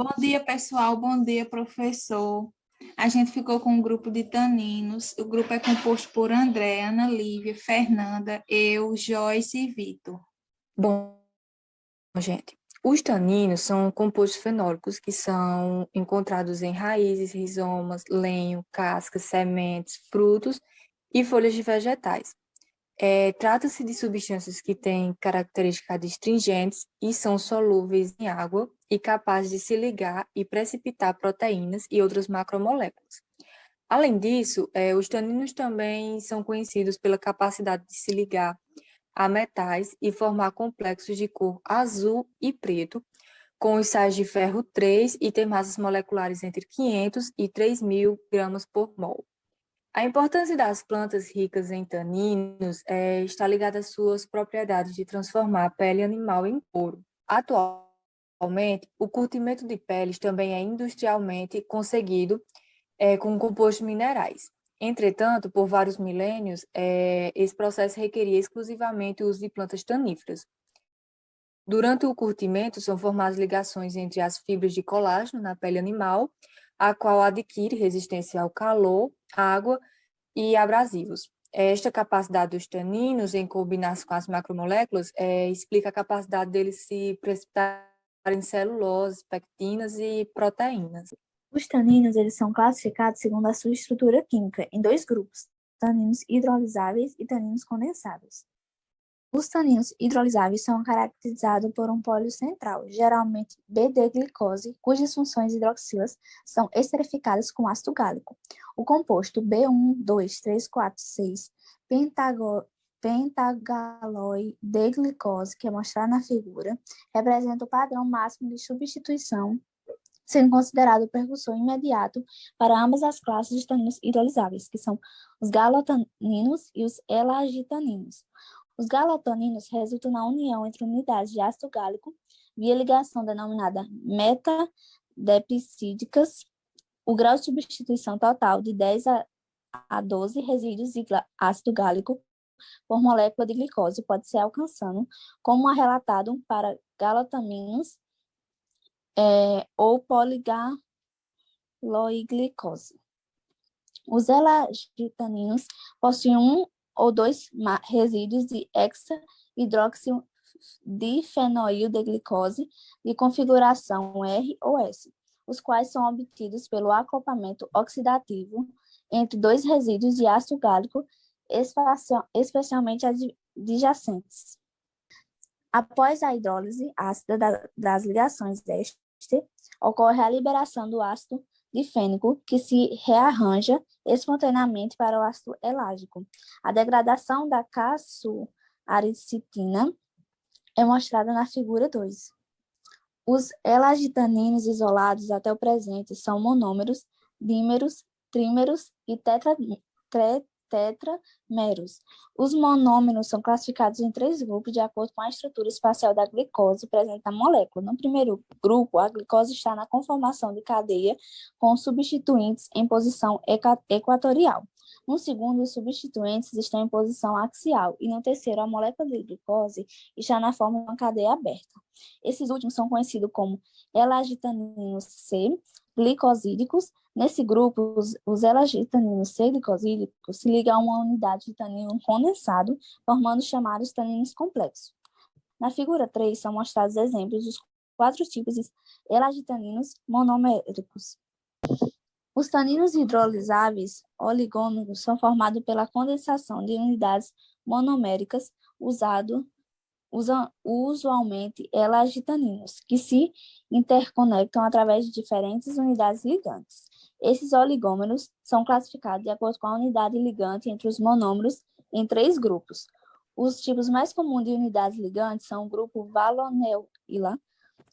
Bom dia, pessoal. Bom dia, professor. A gente ficou com um grupo de taninos. O grupo é composto por André, Ana Lívia, Fernanda, eu, Joyce e Vitor. Bom, gente, os taninos são compostos fenólicos que são encontrados em raízes, rizomas, lenho, cascas, sementes, frutos e folhas de vegetais. Trata-se de substâncias que têm características astringentes e são solúveis em água e capazes de se ligar e precipitar proteínas e outras macromoléculas. Além disso, os taninos também são conhecidos pela capacidade de se ligar a metais e formar complexos de cor azul e preto, com os sais de ferro 3 e ter massas moleculares entre 500 e 3.000 gramas por mol. A importância das plantas ricas em taninos está ligada às suas propriedades de transformar a pele animal em couro. Atualmente, o curtimento de peles também é industrialmente conseguido com compostos minerais. Entretanto, por vários milênios, esse processo requeria exclusivamente o uso de plantas taníferas. Durante o curtimento, são formadas ligações entre as fibras de colágeno na pele animal, a qual adquire resistência ao calor, água e abrasivos. Esta capacidade dos taninos, em combinação com as macromoléculas, explica a capacidade deles se precipitarem em celulose, pectinas e proteínas. Os taninos eles são classificados segundo a sua estrutura química em dois grupos, taninos hidrolisáveis e taninos condensáveis. Os taninos hidrolisáveis são caracterizados por um pólio central, geralmente BD-glicose, cujas funções hidroxilas são esterificadas com ácido gálico. O composto B1, 2, 3, 4, 6, pentagaloide-glicose, que é mostrado na figura, representa o padrão máximo de substituição, sendo considerado o precursor imediato para ambas as classes de taninos hidrolisáveis, que são os galotaninos e os elagitaninos. Os galotaninos resultam na união entre unidades de ácido gálico via ligação denominada metadepsídicas. O grau de substituição total de 10 a 12 resíduos de ácido gálico por molécula de glicose pode ser alcançado, como é relatado para galotaminos ou poligaloiglicose. Os elagitaninos possuem um ou dois resíduos de hexa-hidroxidifenoildeglicose de configuração R ou S, os quais são obtidos pelo acoplamento oxidativo entre dois resíduos de ácido gálico especialmente adjacentes. Após a hidrólise ácida das ligações éster, ocorre a liberação do ácido difênico, que se rearranja espontaneamente para o ácido elágico. A degradação da casoaricitina é mostrada na figura 2. Os elagitaninos isolados até o presente são monômeros, dímeros, trímeros e tetrameros. Os monômeros são classificados em 3 grupos de acordo com a estrutura espacial da glicose presente na molécula. No primeiro grupo, a glicose está na conformação de cadeia com substituintes em posição equatorial. No segundo, os substituintes estão em posição axial. E no terceiro, a molécula de glicose está na forma de uma cadeia aberta. Esses últimos são conhecidos como elagitaninos C, glicosídicos. Nesse grupo, os elagitaninos C-glicosídicos se ligam a uma unidade de tanino condensado, formando os chamados taninos complexos. Na figura 3, são mostrados exemplos dos 4 tipos de elagitaninos monoméricos. Os taninos hidrolisáveis oligômeros são formados pela condensação de unidades monoméricas usam usualmente elagitaninos, que se interconectam através de diferentes unidades ligantes. Esses oligômeros são classificados de acordo com a unidade ligante entre os monômeros em 3 grupos. Os tipos mais comuns de unidades ligantes são o grupo valoneuila,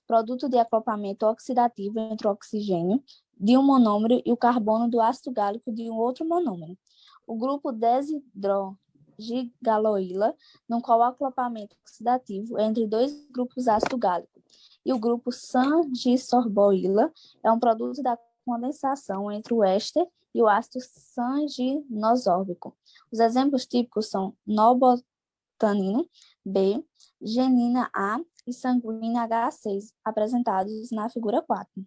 produto de acoplamento oxidativo entre o oxigênio de um monômero e o carbono do ácido gálico de um outro monômero. O grupo desidrogigaloíla, no qual o acoplamento oxidativo é entre 2 grupos ácido gálico. E o grupo sangisorboíla é um produto da condensação entre o éster e o ácido sanginosórbico. Os exemplos típicos são norbotanino B, genina A e sanguínea H6, apresentados na figura 4.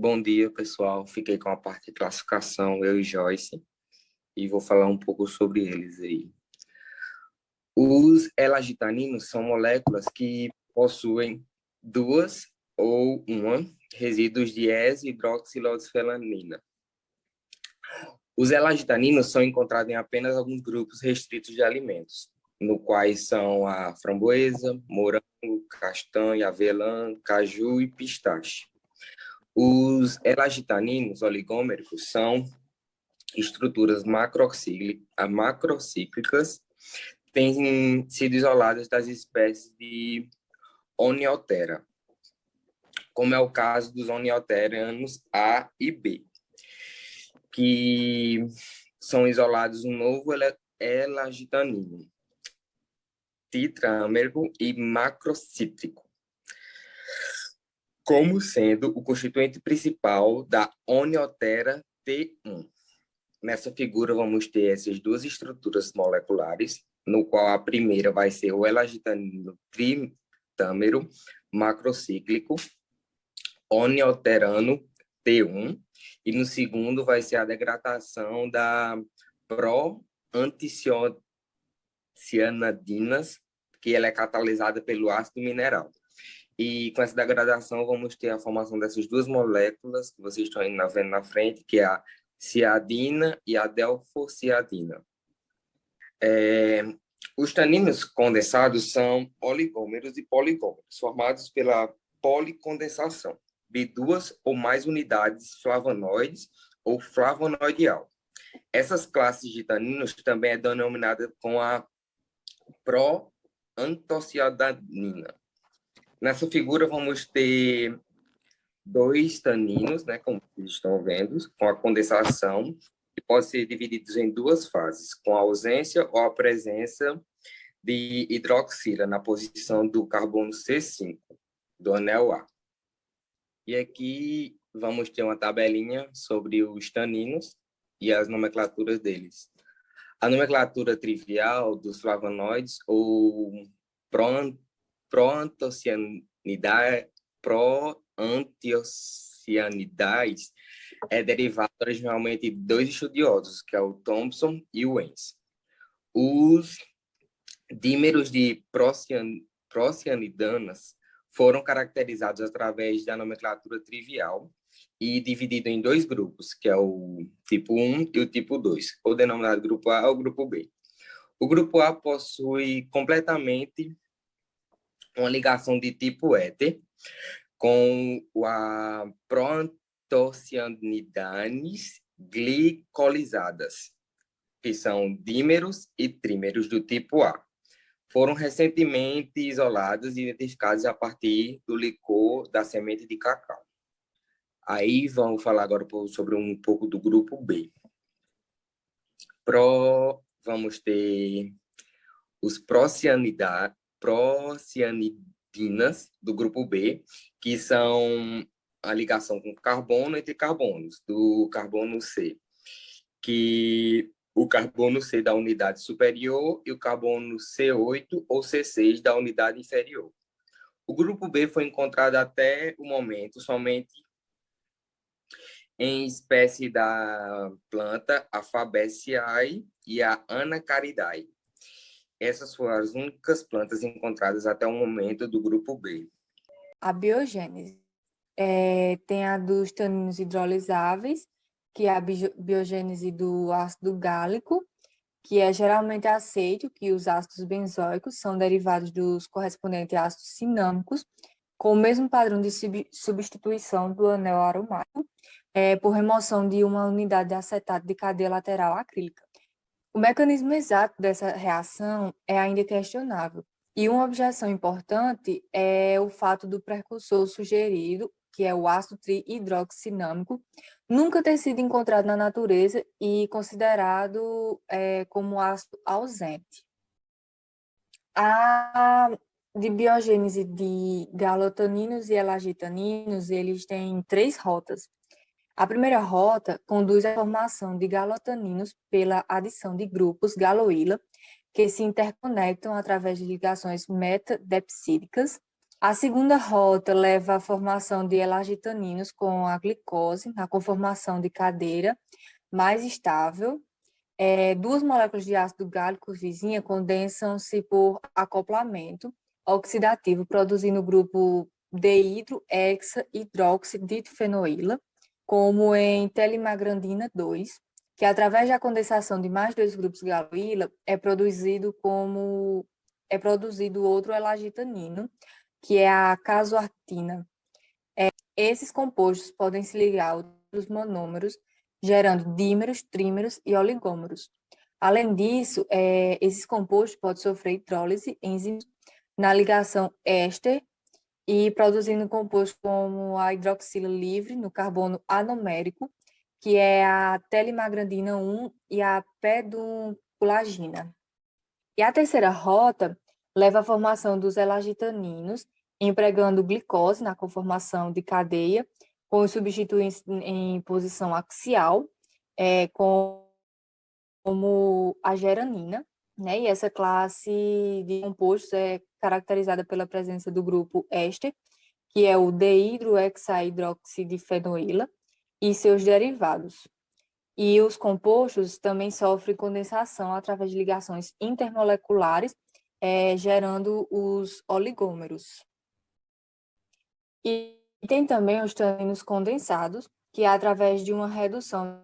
Bom dia, pessoal. Fiquei com a parte de classificação, eu e Joyce, e vou falar um pouco sobre eles aí. Os elagitaninos são moléculas que possuem duas ou uma resíduos de S-hidroxilosfelanina. Os elagitaninos são encontrados em apenas alguns grupos restritos de alimentos, no quais são a framboesa, morango, castanha, avelã, caju e pistache. Os elagitaninos oligômericos são estruturas macrocíclicas, têm sido isoladas das espécies de Oniotera, como é o caso dos onioteranos A e B, que são isolados um novo elagitanino, tetrâmero e macrocíclico, como sendo o constituinte principal da Oniotera T1. Nessa figura vamos ter essas duas estruturas moleculares, no qual a primeira vai ser o elagitanino tritâmero macrocíclico, onioterano T1, e no segundo vai ser a degradação da proanticianidinas, que ela é catalisada pelo ácido mineral. E com essa degradação vamos ter a formação dessas duas moléculas que vocês estão vendo na frente, que é a ciadina e a delfociadina. Os taninos condensados são oligômeros e poligômeros, formados pela policondensação de duas ou mais unidades flavonoides ou flavonoidial. Essas classes de taninos também é denominada com a proantocianina. Nessa figura vamos ter dois taninos, né, como vocês estão vendo, com a condensação, que pode ser divididos em duas fases, com a ausência ou a presença de hidroxila na posição do carbono C5, do anel A. E aqui vamos ter uma tabelinha sobre os taninos e as nomenclaturas deles. A nomenclatura trivial dos flavonoides, ou proantocianidais, é derivado originalmente de dois estudiosos, que é o Thompson e o Enz. Os dímeros de procianidanas foram caracterizados através da nomenclatura trivial e dividido em dois grupos, que é o tipo 1 e o tipo 2, ou denominado grupo A ou grupo B. O grupo A possui completamente uma ligação de tipo éter com a proantocianidanes glicolizadas, que são dímeros e trímeros do tipo A. Foram recentemente isolados e identificados a partir do licor da semente de cacau. Aí vamos falar agora sobre um pouco do grupo B. Vamos ter os procianidinas do grupo B, que são a ligação com carbono entre carbonos, do carbono C, que o carbono C da unidade superior e o carbono C8 ou C6 da unidade inferior. O grupo B foi encontrado até o momento somente em espécie da planta a Fabaceae e a Anacaridae. Essas foram as únicas plantas encontradas até o momento do grupo B. A biogênese tem a dos taninos hidrolisáveis, que é a biogênese do ácido gálico, que é geralmente aceito que os ácidos benzoicos são derivados dos correspondentes ácidos cinâmicos, com o mesmo padrão de substituição do anel aromático, por remoção de uma unidade de acetato de cadeia lateral acrílica. O mecanismo exato dessa reação é ainda questionável, e uma objeção importante é o fato do precursor sugerido, que é o ácido trihidroxicinâmico, nunca ter sido encontrado na natureza e considerado como ácido ausente. A de biogênese de galotaninos e elagitaninos, eles têm 3 rotas. A primeira rota conduz à formação de galotaninos pela adição de grupos galoíla, que se interconectam através de ligações metadepsídicas, A segunda rota leva à formação de elagitaninos com a glicose, na conformação de cadeira mais estável. Duas moléculas de ácido gálico vizinha condensam-se por acoplamento oxidativo, produzindo o grupo deidro-hexa-hidroxiditfenoíla, como em telimagrandina 2, que através da condensação de mais dois grupos galoíla é produzido outro elagitanino, que é a casoartina. Esses compostos podem se ligar a outros monômeros, gerando dímeros, trímeros e oligômeros. Além disso, esses compostos podem sofrer hidrólise enzimas na ligação éster e produzindo compostos como a hidroxila livre no carbono anomérico, que é a telimagrandina 1 e a pedunculagina. E a terceira rota leva à formação dos elagitaninos, empregando glicose na conformação de cadeia, com os substituintes em posição axial, como a geranina, né? E essa classe de compostos é caracterizada pela presença do grupo éster, que é o deidrohexaidroxidifenoíla, e seus derivados. E os compostos também sofrem condensação através de ligações intermoleculares, gerando os oligômeros. E tem também os taninos condensados, que é através de uma redução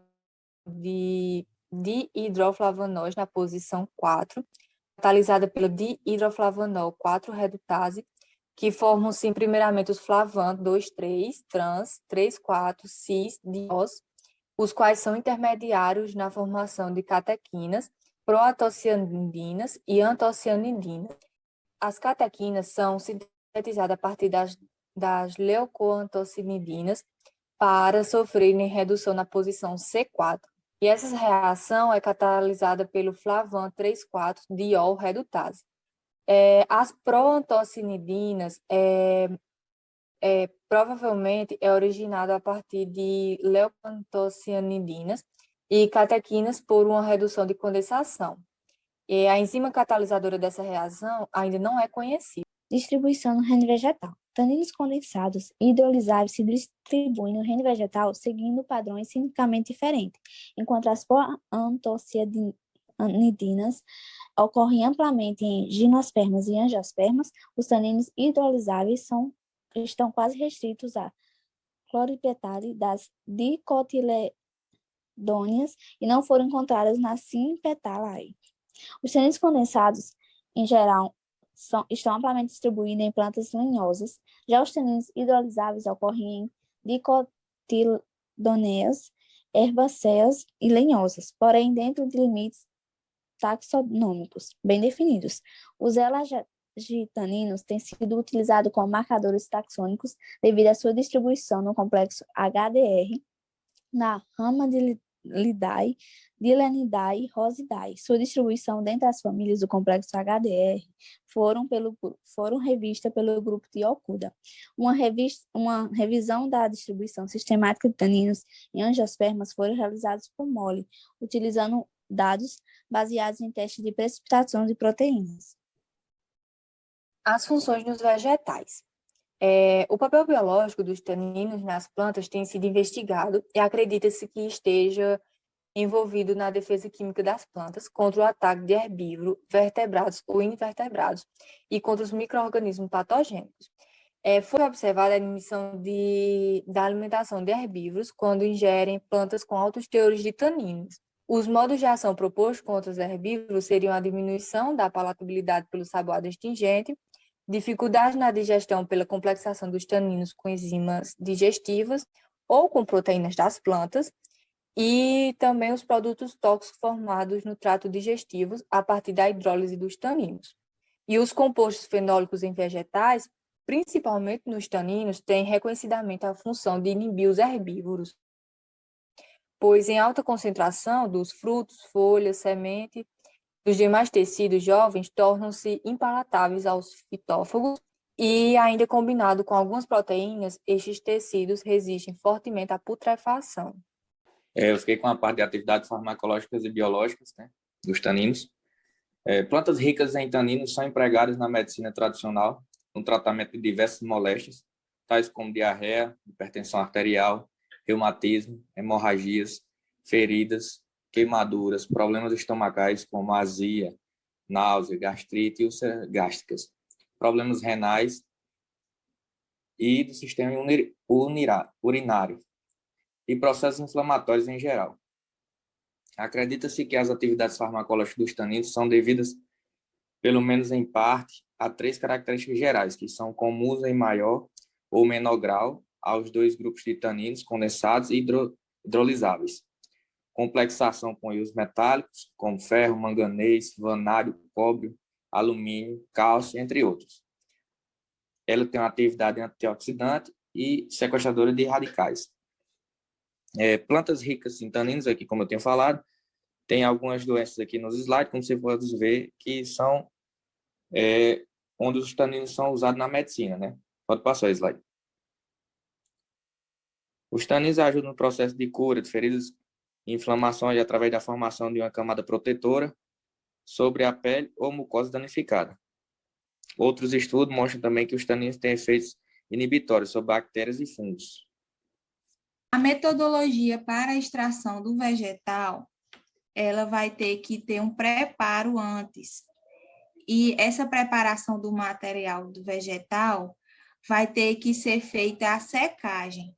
de dihidroflavanóis na posição 4, catalisada pela dihidroflavanol 4-redutase, que formam-se primeiramente os flavan 2,3, trans, 3,4, cis, diós, os quais são intermediários na formação de catequinas, proantocianidinas e antocianidinas. As catequinas são sintetizadas a partir das leucoantocinidinas para sofrerem redução na posição C4. E essa reação é catalisada pelo flavan 3,4 diol redutase. As proantocinidinas provavelmente é originado a partir de leucoantocianidinas e catequinas por uma redução de condensação. E a enzima catalisadora dessa reação ainda não é conhecida. Distribuição no reino vegetal. Taninos condensados e hidrolisáveis se distribuem no reino vegetal seguindo padrões cinicamente diferentes, enquanto as proantocianidinas ocorrem amplamente em gimnospermas e angiospermas. Os taninos hidrolisáveis estão quase restritos à cloripetase das dicotiledôneas e não foram encontradas na simpetalae. Os taninos condensados, em geral, estão amplamente distribuídos em plantas lenhosas. Já os taninos hidrolisáveis ocorrem em dicotiledôneas, herbáceas e lenhosas, porém dentro de limites taxonômicos bem definidos. Os elagitaninos têm sido utilizados como marcadores taxônicos devido à sua distribuição no complexo HDR, na Ramadilidae, Dilenidae e Rosidae. Sua distribuição dentro das famílias do complexo HDR foram revistas pelo grupo de Okuda. Uma revisão da distribuição sistemática de taninos em angiospermas foram realizadas por Molly, utilizando dados baseados em testes de precipitação de proteínas. As funções nos vegetais. O papel biológico dos taninos nas plantas tem sido investigado e acredita-se que esteja envolvido na defesa química das plantas contra o ataque de herbívoros, vertebrados ou invertebrados e contra os micro-organismos patogênicos. Foi observada a diminuição da alimentação de herbívoros quando ingerem plantas com altos teores de taninos. Os modos de ação propostos contra os herbívoros seriam a diminuição da palatabilidade pelo sabor adstringente, dificuldade na digestão pela complexação dos taninos com enzimas digestivas ou com proteínas das plantas, e também os produtos tóxicos formados no trato digestivo a partir da hidrólise dos taninos. E os compostos fenólicos em vegetais, principalmente nos taninos, têm reconhecidamente a função de inibir os herbívoros, pois em alta concentração dos frutos, folhas, semente, dos demais tecidos jovens tornam-se impalatáveis aos fitófagos e, ainda combinado com algumas proteínas, estes tecidos resistem fortemente à putrefação. Eu fiquei com a parte de atividades farmacológicas e biológicas, né, dos taninos. Plantas ricas em taninos são empregadas na medicina tradicional, no tratamento de diversas moléstias, tais como diarreia, hipertensão arterial, reumatismo, hemorragias, feridas, queimaduras, problemas estomacais como azia, náusea, gastrite e úlceras gástricas, problemas renais e do sistema urinário e processos inflamatórios em geral. Acredita-se que as atividades farmacológicas dos taninos são devidas, pelo menos em parte, a 3 características gerais, que são comuns em maior ou menor grau aos 2 grupos de taninos condensados e hidrolisáveis. Complexação com íons metálicos, como ferro, manganês, vanádio, cobre, alumínio, cálcio, entre outros. Ela tem uma atividade antioxidante e sequestradora de radicais. Plantas ricas em taninos, aqui como eu tenho falado, tem algumas doenças aqui nos slides, como você pode ver, que são onde os taninos são usados na medicina, né? Pode passar o slide. Os taninos ajudam no processo de cura de feridas e inflamações através da formação de uma camada protetora sobre a pele ou mucosa danificada. Outros estudos mostram também que os taninos têm efeitos inibitórios sobre bactérias e fungos. A metodologia para a extração do vegetal, ela vai ter que ter um preparo antes. E essa preparação do material do vegetal vai ter que ser feita a secagem.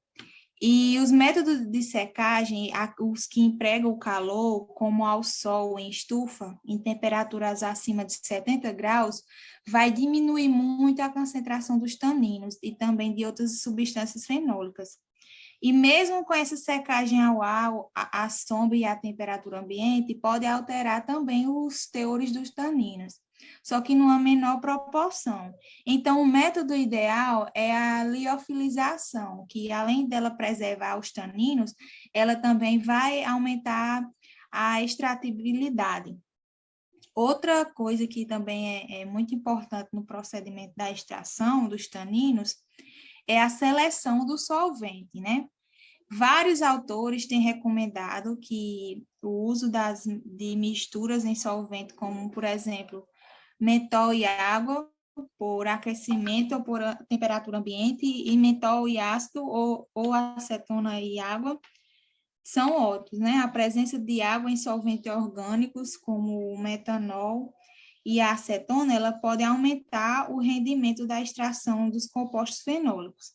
E os métodos de secagem, os que empregam o calor, como ao sol em estufa, em temperaturas acima de 70 graus, vai diminuir muito a concentração dos taninos e também de outras substâncias fenólicas. E mesmo com essa secagem ao ar, a sombra e a temperatura ambiente, pode alterar também os teores dos taninos, só que numa menor proporção. Então, o método ideal é a liofilização, que além dela preservar os taninos, ela também vai aumentar a extratibilidade. Outra coisa que também é muito importante no procedimento da extração dos taninos é a seleção do solvente, né? Vários autores têm recomendado que o uso de misturas em solvente, como, por exemplo, mentol e água, por aquecimento ou por temperatura ambiente, e mentol e ácido ou acetona e água, são ótimos, né? A presença de água em solventes orgânicos, como o metanol e a acetona, ela pode aumentar o rendimento da extração dos compostos fenólicos.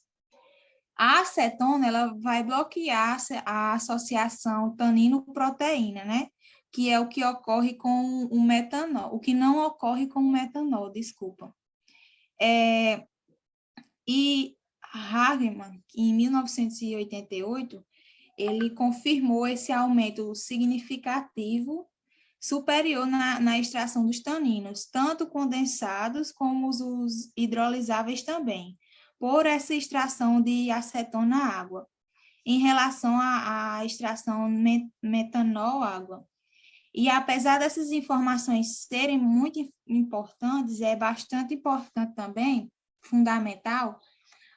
A acetona, ela vai bloquear a associação tanino-proteína, né? Que é o que ocorre com o metanol, o que não ocorre com o metanol, desculpa. E Hahnemann, em 1988, ele confirmou esse aumento significativo superior na extração dos taninos, tanto condensados como os hidrolisáveis também, por essa extração de acetona água, em relação à extração metanol-água. E apesar dessas informações serem muito importantes, é bastante importante também, fundamental,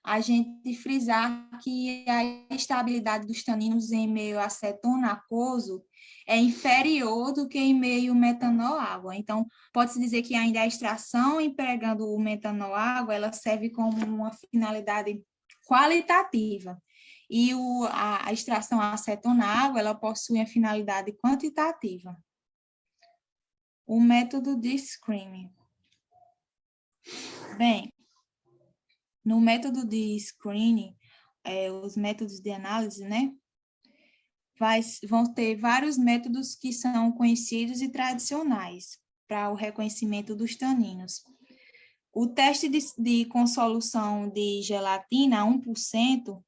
a gente frisar que a estabilidade dos taninos em meio acetona aquoso é inferior do que em meio metanol-água. Então, pode-se dizer que ainda a extração empregando o metanol-água, ela serve como uma finalidade qualitativa. E a extração acetona-água, ela possui a finalidade quantitativa. O método de screening. Bem, no método de screening, os métodos de análise, né? Vão ter vários métodos que são conhecidos e tradicionais para o reconhecimento dos taninos. O teste de consolução de gelatina a 1%,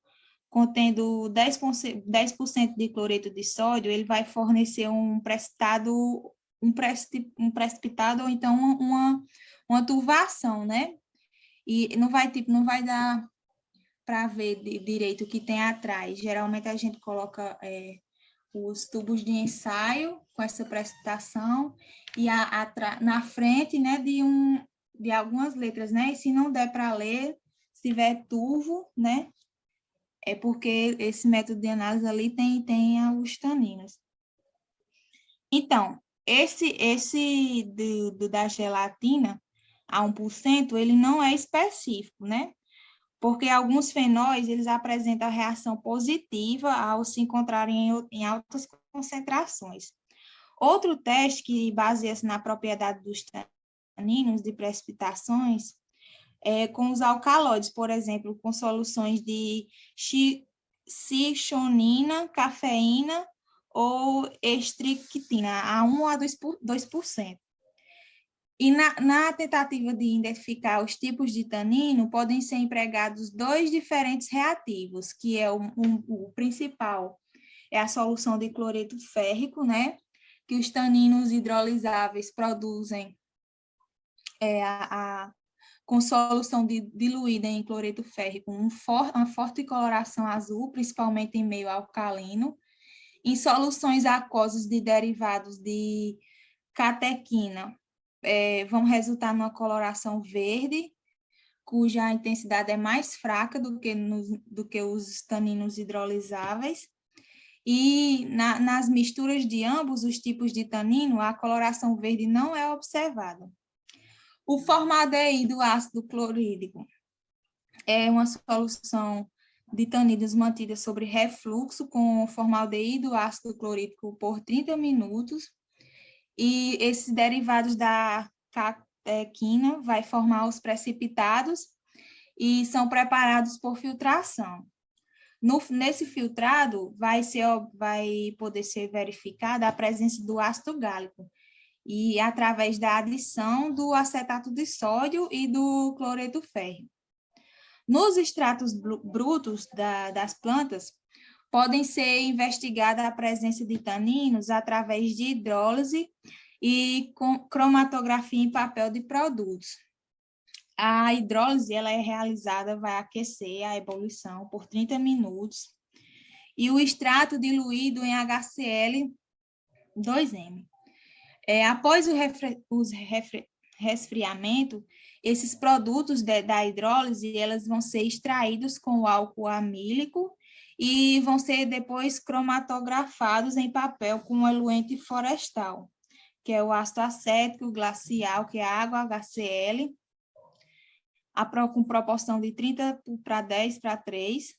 contendo 10% de cloreto de sódio, ele vai fornecer um precipitado ou então uma turvação, né? E não vai dar para ver direito o que tem atrás. Geralmente a gente coloca os tubos de ensaio com essa precipitação e na frente, né, de algumas letras, né? E se não der para ler, se tiver turvo, né? É porque esse método de análise ali tem os taninos. Então, esse da gelatina, a 1%, ele não é específico, né? Porque alguns fenóis, eles apresentam reação positiva ao se encontrarem em altas concentrações. Outro teste que baseia-se na propriedade dos taninos de precipitações é com os alcaloides, por exemplo, com soluções de cichonina, cafeína ou estrictina, a 1 a 2%. E na tentativa de identificar os tipos de tanino, podem ser empregados 2 diferentes reativos, que é o principal, é a solução de cloreto férrico, né? Que os taninos hidrolisáveis produzem com solução diluída em cloreto férrico, uma forte coloração azul, principalmente em meio alcalino. Em soluções aquosas de derivados de catequina, vão resultar numa coloração verde, cuja intensidade é mais fraca do que os taninos hidrolisáveis. E nas misturas de ambos os tipos de tanino, a coloração verde não é observada. O formaldeído ácido clorídrico é uma solução de taninos mantida sobre refluxo com formaldeído ácido clorídrico por 30 minutos. E esses derivados da catequina vai formar os precipitados e são preparados por filtração. Nesse filtrado, vai poder ser verificada a presença do ácido gálico, e através da adição do acetato de sódio e do cloreto férrico. Nos extratos brutos das plantas, podem ser investigada a presença de taninos através de hidrólise e cromatografia em papel de produtos. A hidrólise ela é realizada, vai aquecer a ebulição por 30 minutos, e o extrato diluído em HCl 2M. Após o resfriamento, esses produtos da hidrólise elas vão ser extraídos com o álcool amílico e vão ser depois cromatografados em papel com um eluente florestal, que é o ácido acético glacial, que é a água HCl, com proporção de 30:10:3.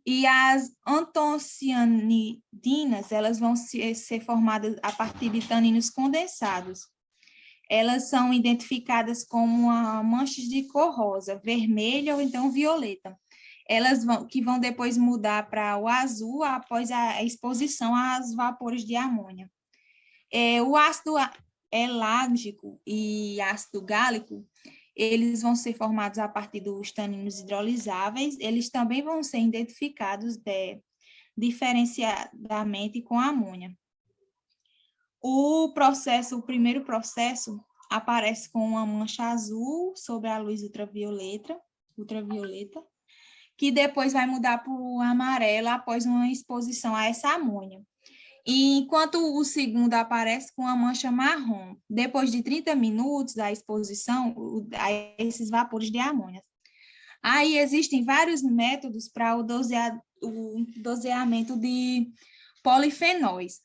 E as antocianidinas, elas vão ser formadas a partir de taninos condensados. Elas são identificadas como manchas de cor rosa, vermelha ou então violeta. Elas vão depois mudar para o azul após a exposição aos vapores de amônia. O ácido elágico e ácido gálico, eles vão ser formados a partir dos taninos hidrolisáveis. Eles também vão ser identificados diferenciadamente com a amônia. O primeiro processo aparece com uma mancha azul sobre a luz ultravioleta, que depois vai mudar para o amarelo após uma exposição a essa amônia. E enquanto o segundo aparece com a mancha marrom, depois de 30 minutos da exposição a esses vapores de amônia. Aí existem vários métodos para o doseamento de polifenóis,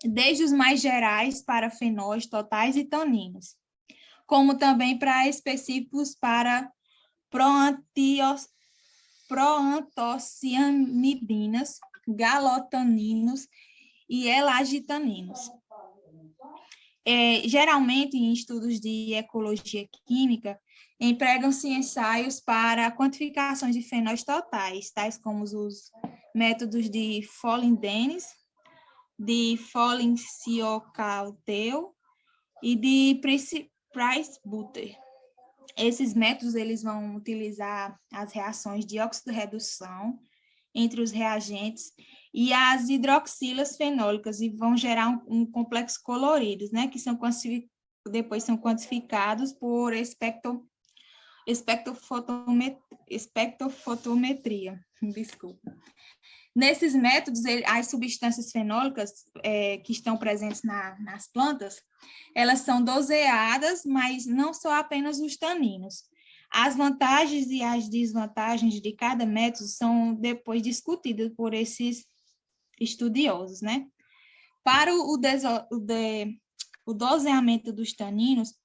desde os mais gerais para fenóis totais e taninos, como também para específicos para proantocianidinas, galotaninos e elagitaninos. Geralmente, em estudos de ecologia química, empregam-se ensaios para quantificações de fenóis totais, tais como os métodos de Folin-Denis, de Folin-Ciocalteu e de Price-Butter. Esses métodos eles vão utilizar as reações de óxido-redução entre os reagentes e as hidroxilas fenólicas e vão gerar um complexo coloridos, né, que depois são quantificados por espectrofotometria. Desculpa. Nesses métodos, as substâncias fenólicas que estão presentes nas plantas, elas são doseadas, mas não são apenas os taninos. As vantagens e as desvantagens de cada método são depois discutidas por esses estudiosos, né? Para o doseamento dos taninos,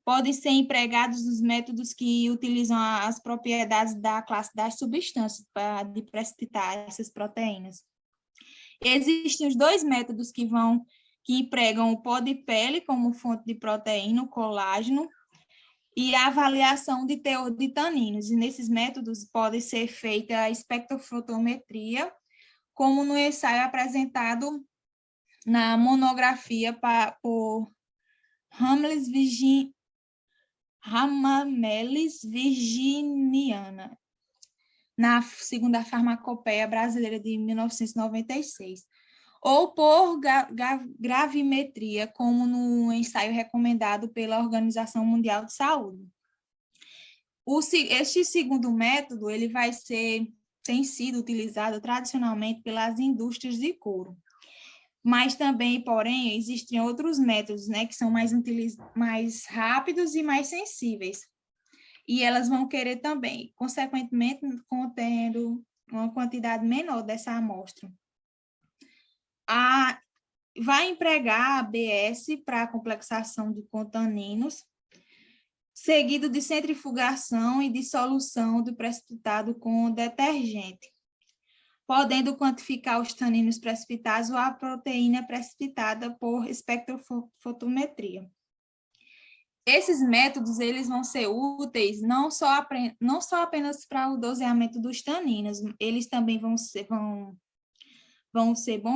podem ser empregados os métodos que utilizam as propriedades da classe das substâncias para de precipitar essas proteínas. Existem os dois métodos que empregam o pó de pele como fonte de proteína, o colágeno, e a avaliação de teor de taninos. E nesses métodos pode ser feita a espectrofotometria, como no ensaio apresentado na monografia por Ramamelis virginiana, na segunda farmacopeia brasileira de 1996, ou por gravimetria, como no ensaio recomendado pela Organização Mundial de Saúde. Este segundo método ele tem sido utilizado tradicionalmente pelas indústrias de couro, mas também, porém, existem outros métodos, né, que são mais rápidos e mais sensíveis. E elas vão querer também, consequentemente, contendo uma quantidade menor dessa amostra. Vai empregar a ABS para a complexação de contaninos, seguido de centrifugação e dissolução do precipitado com detergente, podendo quantificar os taninos precipitados ou a proteína precipitada por espectrofotometria. Esses métodos eles vão ser úteis não só apenas para o doseamento dos taninos, eles também vão ser bons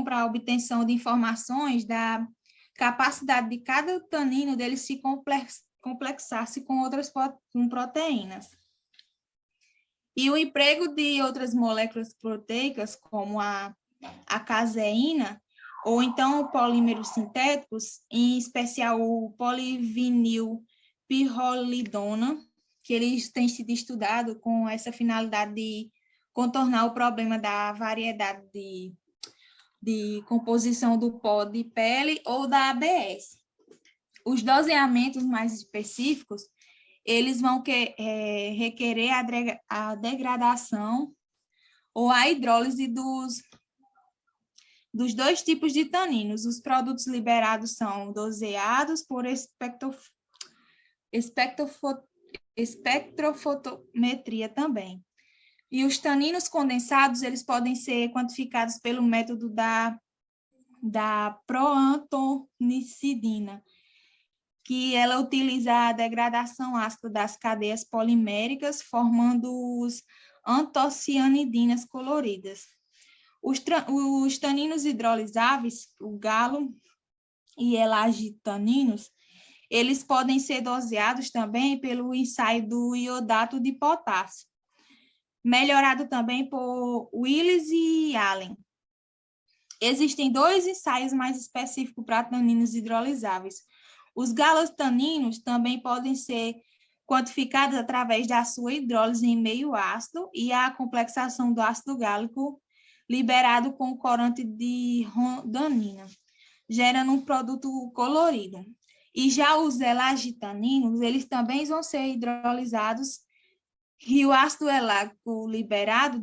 para a obtenção de informações da capacidade de cada tanino dele se complexar-se com outras proteínas. E o emprego de outras moléculas proteicas, como a caseína, ou então polímeros sintéticos, em especial o polivinilpirrolidona, que eles têm sido estudados com essa finalidade de contornar o problema da variedade de composição do pó de pele ou da ABS. Os doseamentos mais específicos, eles vão requerer a degradação ou a hidrólise dos dois tipos de taninos. Os produtos liberados são doseados por espectrofotometria também. E os taninos condensados, eles podem ser quantificados pelo método da proantonicidina, que ela utiliza a degradação ácida das cadeias poliméricas, formando os antocianidinas coloridas. Os taninos hidrolisáveis, o galo e elagitaninos, eles podem ser doseados também pelo ensaio do iodato de potássio, melhorado também por Willis e Allen. Existem dois ensaios mais específicos para taninos hidrolisáveis. Os galostaninos também podem ser quantificados através da sua hidrólise em meio ácido e a complexação do ácido gálico liberado com o corante de rondanina, gerando um produto colorido. E já os elagitaninos, eles também vão ser hidrolisados e o ácido elágico liberado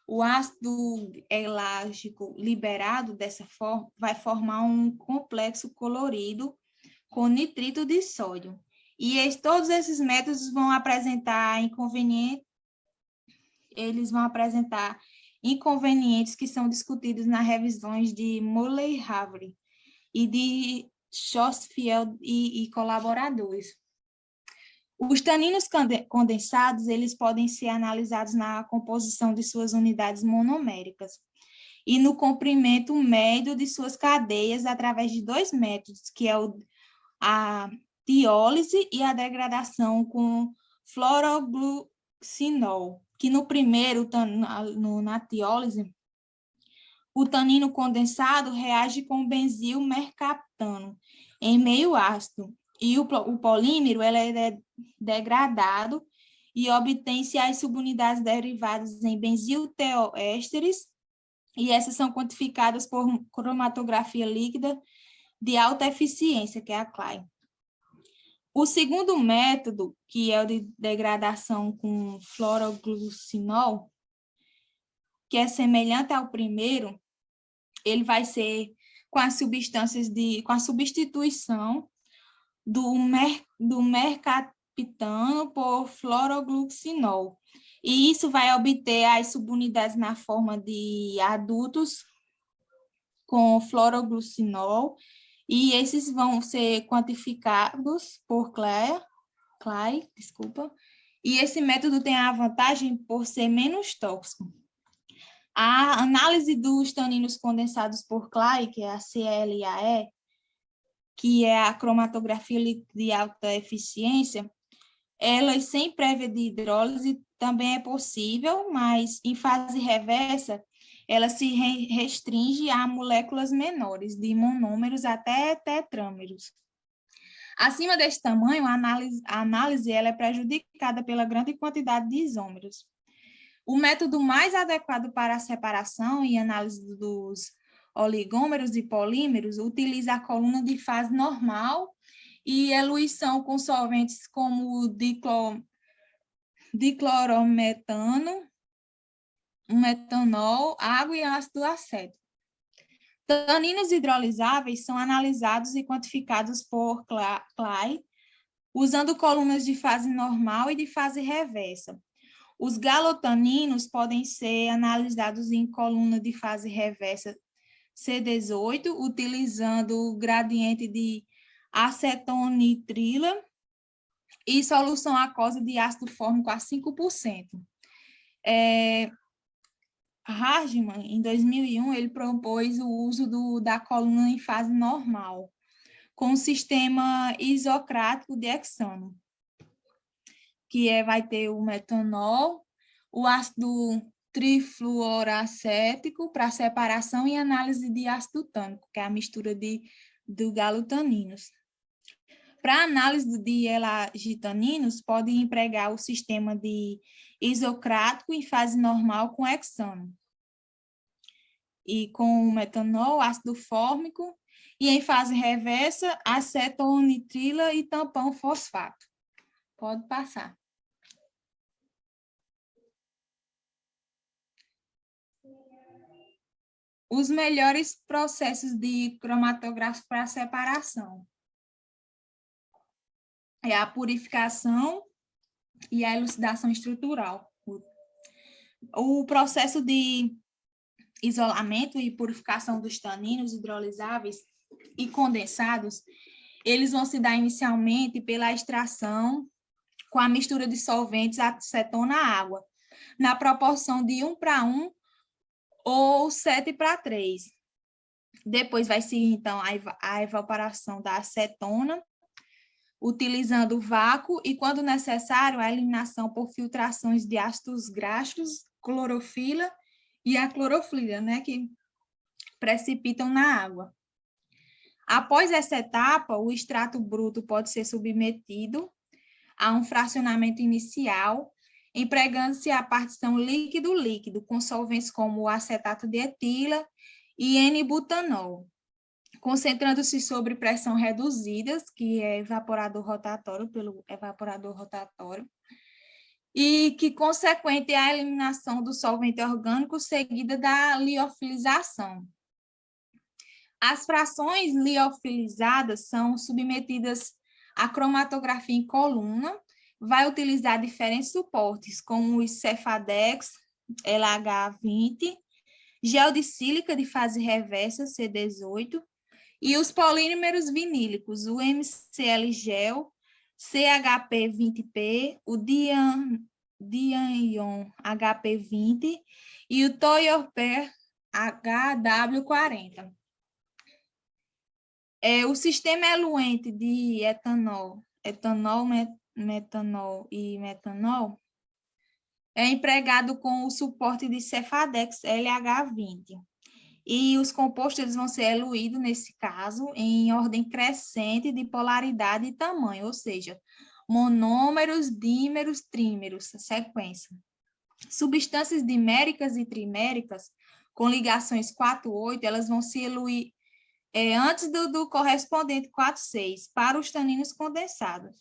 o ácido elágico liberado dessa forma vai formar um complexo colorido com nitrito de sódio. E todos esses métodos vão apresentar inconvenientes que são discutidos nas revisões de Mulley-Havery e de Schossfeld e colaboradores. Os taninos condensados, eles podem ser analisados na composição de suas unidades monoméricas e no comprimento médio de suas cadeias através de dois métodos, que é a tiólise e a degradação com fluoroglucinol, que no primeiro, na tiólise, o tanino condensado reage com benzil mercaptano em meio ácido, e o polímero é degradado e obtém-se as subunidades derivadas em benzilteoésteres, e essas são quantificadas por cromatografia líquida de alta eficiência, que é a Klein. O segundo método, que é o de degradação com fluoroglucinol, que é semelhante ao primeiro, ele vai ser com as substâncias com a substituição do mercaptano por fluoroglucinol. E isso vai obter as subunidades na forma de adultos com fluoroglucinol, e esses vão ser quantificados por Clay, e esse método tem a vantagem por ser menos tóxico. A análise dos taninos condensados por Clay, que é a CLAE, que é a cromatografia de alta eficiência, elas sem prévia de hidrólise também é possível, mas em fase reversa, ela se restringe a moléculas menores, de monômeros até tetrâmeros. Acima desse tamanho, a análise ela é prejudicada pela grande quantidade de isômeros. O método mais adequado para a separação e análise dos oligômeros e polímeros utiliza a coluna de fase normal e eluição com solventes como diclorometano, metanol, água e ácido acético. Taninos hidrolisáveis são analisados e quantificados por Clay, usando colunas de fase normal e de fase reversa. Os galotaninos podem ser analisados em coluna de fase reversa C18, utilizando o gradiente de acetonitrila e solução aquosa de ácido fórmico a 5%. Hartmann, em 2001, ele propôs o uso da coluna em fase normal, com o sistema isocrático de hexano, que vai ter o metanol, o ácido trifluoracético para separação e análise de ácido tânico, que é a mistura do galotaninos. Para análise de elagitaninos, pode empregar o sistema de isocrático em fase normal com hexano, e com metanol, ácido fórmico, e em fase reversa, acetonitrila e tampão fosfato. Pode passar. Os melhores processos de cromatográfico para separação é a purificação e a elucidação estrutural. O processo de isolamento e purificação dos taninos hidrolisáveis e condensados, eles vão se dar inicialmente pela extração com a mistura de solventes acetona-água, na proporção de 1:1 ou 7:3. Depois vai seguir, então, a evaporação da acetona, utilizando o vácuo e, quando necessário, a eliminação por filtrações de ácidos graxos, clorofila e a clorofila, né, que precipitam na água. Após essa etapa, o extrato bruto pode ser submetido a um fracionamento inicial, empregando-se a partição líquido-líquido, com solventes como o acetato de etila e N-butanol, concentrando-se sobre pressão reduzida, que é evaporador rotatório, pelo evaporador rotatório, e que, consequente à eliminação do solvente orgânico, seguida da liofilização. As frações liofilizadas são submetidas à cromatografia em coluna, vai utilizar diferentes suportes, como o Cefadex, LH20, gel de sílica de fase reversa, C18, e os polímeros vinílicos, o MCL gel, CHP20P, o Dianion HP20 e o Toyorper HW40. O sistema eluente de etanol, metanol e metanol é empregado com o suporte de Cefadex LH20. E os compostos eles vão ser eluídos, nesse caso, em ordem crescente de polaridade e tamanho, ou seja, monômeros, dímeros, trímeros, sequência. Substâncias diméricas e triméricas, com ligações 4,8, elas vão se eluir antes do correspondente 4,6, para os taninos condensados.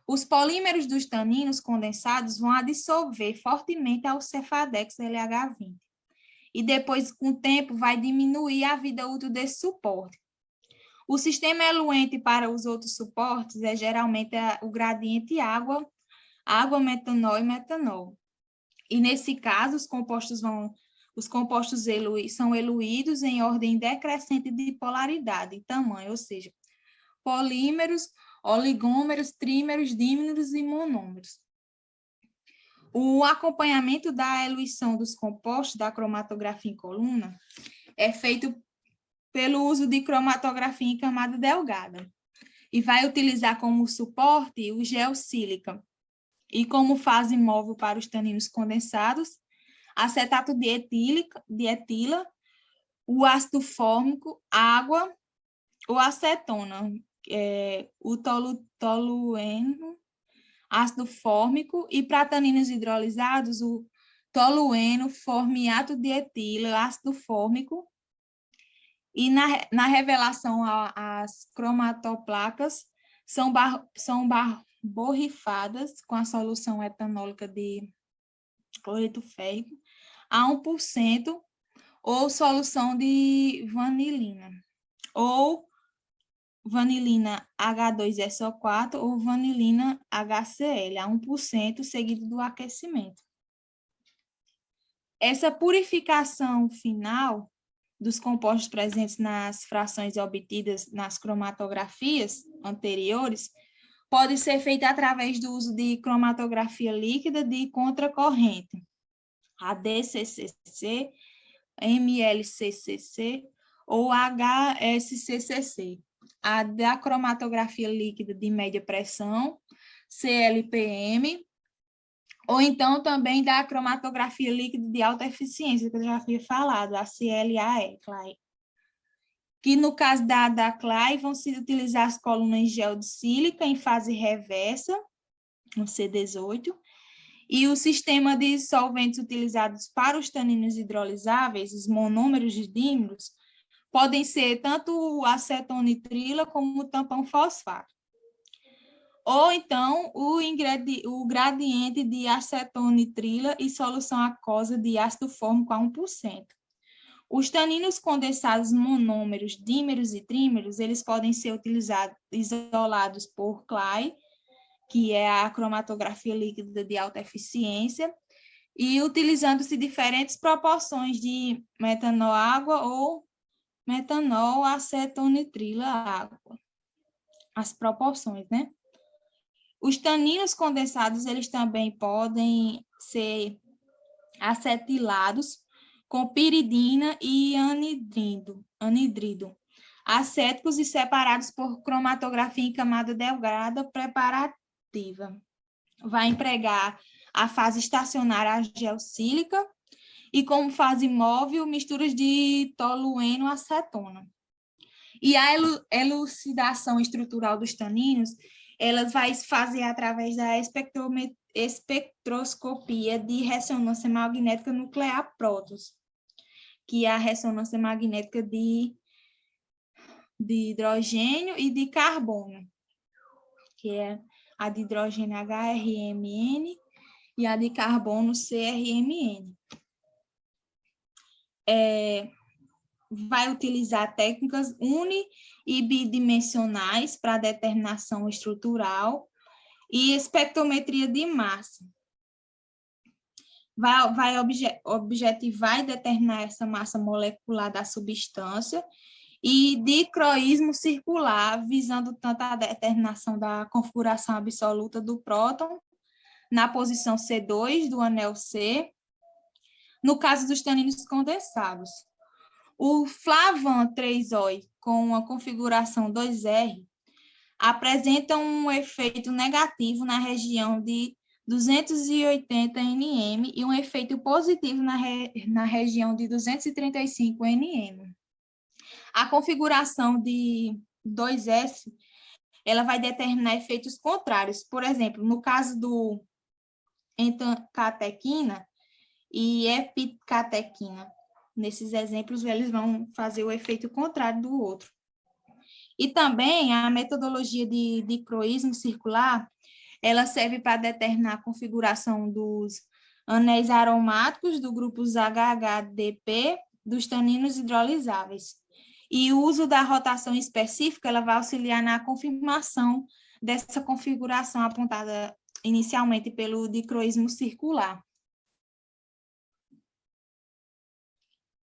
Os polímeros dos taninos condensados vão adsorver fortemente ao Cefadex LH20. e depois, com o tempo, vai diminuir a vida útil desse suporte. O sistema eluente para os outros suportes é geralmente o gradiente água, metanol e metanol. E, nesse caso, os compostos são eluídos em ordem decrescente de polaridade e tamanho, ou seja, polímeros, oligômeros, trímeros, dímeros e monômeros. O acompanhamento da eluição dos compostos da cromatografia em coluna é feito pelo uso de cromatografia em camada delgada e vai utilizar como suporte o gel sílica e como fase móvel para os taninos condensados, acetato de etila, o ácido fórmico, água, ou acetona, o tolueno, ácido fórmico, e para taninos hidrolisados, o tolueno, formiato de etila, ácido fórmico, e na revelação as cromatoplacas são borrifadas com a solução etanólica de cloreto férrico a 1%, ou solução de vanilina, ou vanilina H2SO4 ou vanilina HCl a 1%, seguido do aquecimento. Essa purificação final dos compostos presentes nas frações obtidas nas cromatografias anteriores pode ser feita através do uso de cromatografia líquida de contracorrente, a DCCC, MLCCC ou HSCCC, a da cromatografia líquida de média pressão, CLPM, ou então também da cromatografia líquida de alta eficiência, que eu já havia falado, a CLAE, que no caso da CLAE vão se utilizar as colunas de gel de sílica em fase reversa, no C18, e o sistema de solventes utilizados para os taninos hidrolisáveis, os monômeros de dímeros, podem ser tanto o acetonitrila como o tampão fosfato. Ou então o gradiente de acetonitrila e solução aquosa de ácido fórmico a 1%. Os taninos condensados monômeros, dímeros e trímeros, eles podem ser utilizados isolados por CLAE, que é a cromatografia líquida de alta eficiência, e utilizando-se diferentes proporções de metanol-água ou metanol-acetonitrila-água. As proporções, né? Os taninos condensados, eles também podem ser acetilados com piridina e anidrido, acéticos e separados por cromatografia em camada delgada preparativa. Vai empregar a fase estacionária geossílica e como fase móvel, misturas de tolueno-acetona. E a elucidação estrutural dos taninos, elas vai se fazer através da espectroscopia de ressonância magnética nuclear prótons, que é a ressonância magnética de hidrogênio e de carbono, que é a de hidrogênio HRMN e a de carbono CRMN. Vai utilizar técnicas uni- e bidimensionais para determinação estrutural e espectrometria de massa. Vai objetivar e determinar essa massa molecular da substância e dicroísmo circular, visando tanto a determinação da configuração absoluta do próton na posição C2 do anel C, no caso dos taninos condensados. O Flavan 3-OI, com a configuração 2R, apresenta um efeito negativo na região de 280 nm e um efeito positivo na região de 235 nm. A configuração de 2S, ela vai determinar efeitos contrários. Por exemplo, no caso do entacatequina e epicatequina, nesses exemplos, eles vão fazer o efeito contrário do outro. E também a metodologia de dicroísmo circular, ela serve para determinar a configuração dos anéis aromáticos do grupo HHDP dos taninos hidrolisáveis. E o uso da rotação específica ela vai auxiliar na confirmação dessa configuração apontada inicialmente pelo dicroísmo circular.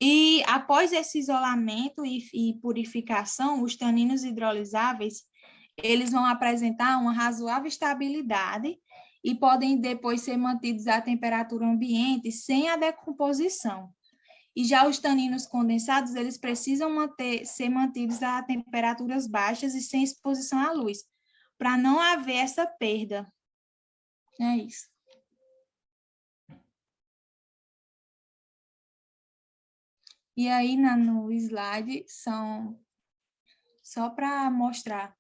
E após esse isolamento e purificação, os taninos hidrolisáveis, eles vão apresentar uma razoável estabilidade e podem depois ser mantidos à temperatura ambiente sem a decomposição. E já os taninos condensados, eles precisam ser mantidos a temperaturas baixas e sem exposição à luz, para não haver essa perda. É isso. E aí, no slide, são só para mostrar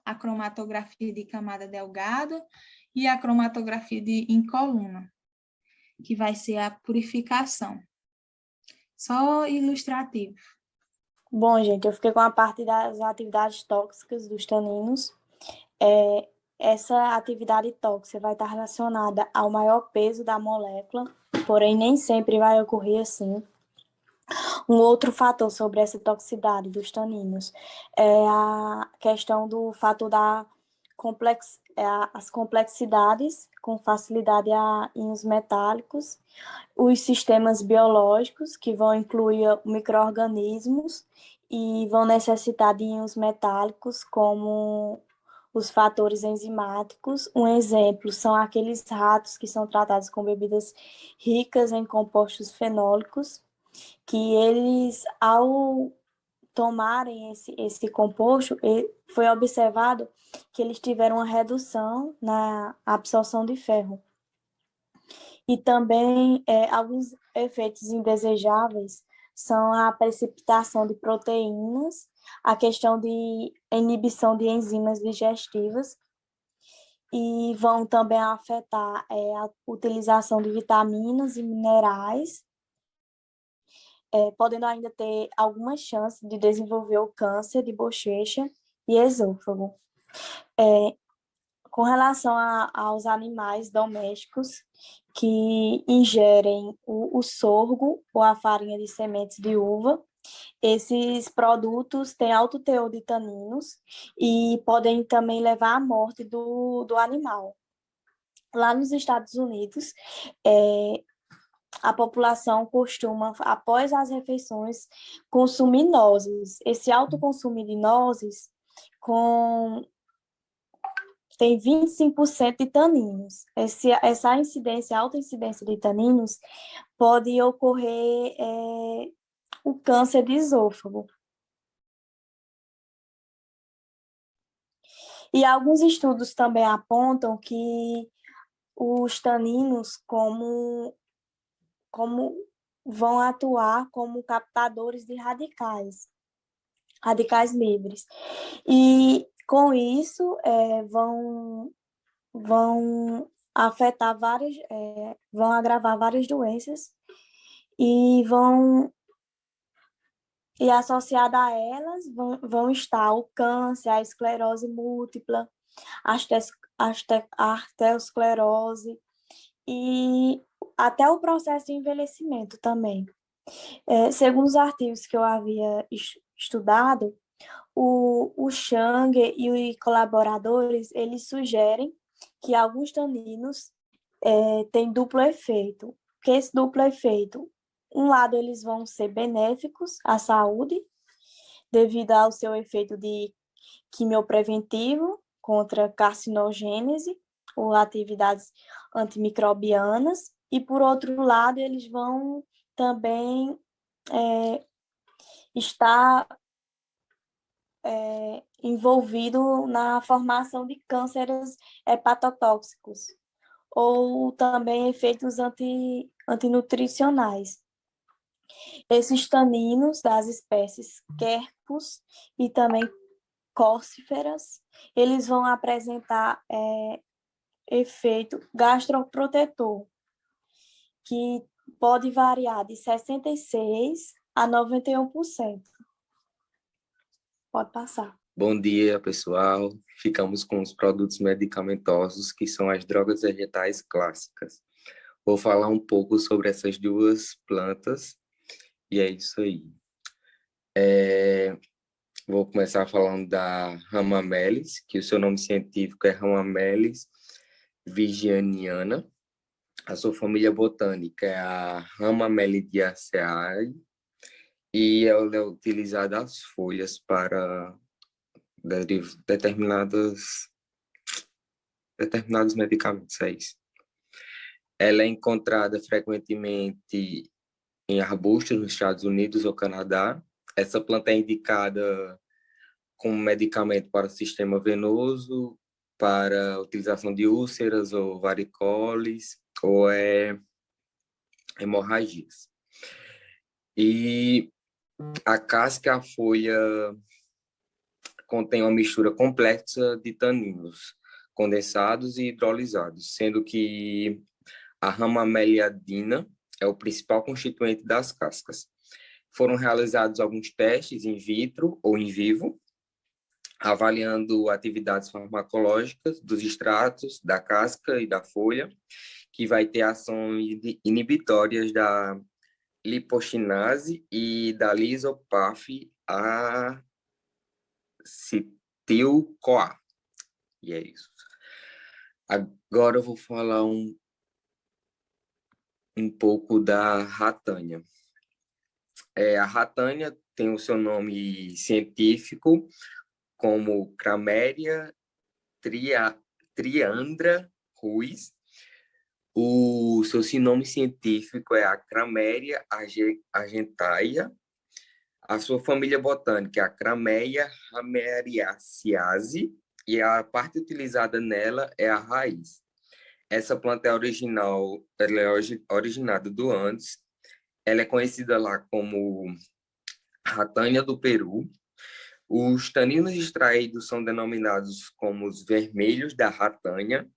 a cromatografia de camada delgada e a cromatografia em coluna, que vai ser a purificação. Só ilustrativo. Bom, gente, eu fiquei com a parte das atividades tóxicas dos taninos. Essa atividade tóxica vai estar relacionada ao maior peso da molécula, porém nem sempre vai ocorrer assim. Um outro fator sobre essa toxicidade dos taninos é a questão do fator da as complexidades com facilidade a íons metálicos, os sistemas biológicos, que vão incluir micro-organismos e vão necessitar de íons metálicos, como os fatores enzimáticos. Um exemplo são aqueles ratos que são tratados com bebidas ricas em compostos fenólicos, que eles, ao tomarem esse composto, foi observado que eles tiveram uma redução na absorção de ferro. E também alguns efeitos indesejáveis são a precipitação de proteínas, a questão de inibição de enzimas digestivas, e vão também afetar a utilização de vitaminas e minerais, podendo ainda ter alguma chance de desenvolver o câncer de bochecha e esôfago. Com relação aos animais domésticos que ingerem o sorgo ou a farinha de sementes de uva, esses produtos têm alto teor de taninos e podem também levar à morte do animal. Lá nos Estados Unidos, a população costuma, após as refeições, consumir nozes. Esse alto consumo de nozes tem 25% de taninos. Essa incidência, alta incidência de taninos, pode ocorrer o câncer de esôfago. E alguns estudos também apontam que os taninos como vão atuar como captadores de radicais livres. E com isso vão afetar vão agravar várias doenças e associada a elas vão estar o câncer, a esclerose múltipla, a arteriosclerose e até o processo de envelhecimento também. Segundo os artigos que eu havia estudado, o Chang e os colaboradores, eles sugerem que alguns taninos têm duplo efeito. Que esse duplo efeito, um lado, eles vão ser benéficos à saúde, devido ao seu efeito de quimiopreventivo contra carcinogênese ou atividades antimicrobianas, e, por outro lado, eles vão também estar envolvido na formação de cânceres hepatotóxicos ou também efeitos antinutricionais. Esses taninos das espécies Quercus e também Cóciferas, eles vão apresentar efeito gastroprotetor, que pode variar de 66% a 91%. Pode passar. Bom dia, pessoal. Ficamos com os produtos medicamentosos, que são as drogas vegetais clássicas. Vou falar um pouco sobre essas duas plantas e é isso aí. Vou começar falando da Ramamelis, que o seu nome científico é Ramamelis virginiana. A sua família botânica é a Ramamelidiaceae e ela é utilizada as folhas para determinados medicamentos, é isso. Ela é encontrada frequentemente em arbustos nos Estados Unidos ou Canadá. Essa planta é indicada como medicamento para o sistema venoso, para utilização de úlceras ou varicoles, ou hemorragias. E a casca e a folha contém uma mistura complexa de taninos condensados e hidrolisados, sendo que a ramameliadina é o principal constituinte das cascas. Foram realizados alguns testes in vitro ou in vivo, avaliando atividades farmacológicas dos extratos da casca e da folha, que vai ter ações inibitórias da lipostinase e da lisopafacetil-CoA. E é isso. Agora eu vou falar um pouco da ratânia. A ratânia tem o seu nome científico como Craméria triandra ruis. O seu sinônimo científico é a Craméria argentaia. A sua família botânica é a Crameia rameriaceae e a parte utilizada nela é a raiz. Essa planta é originada do Andes. Ela é conhecida lá como ratânia do Peru. Os taninos extraídos são denominados como os vermelhos da ratânia.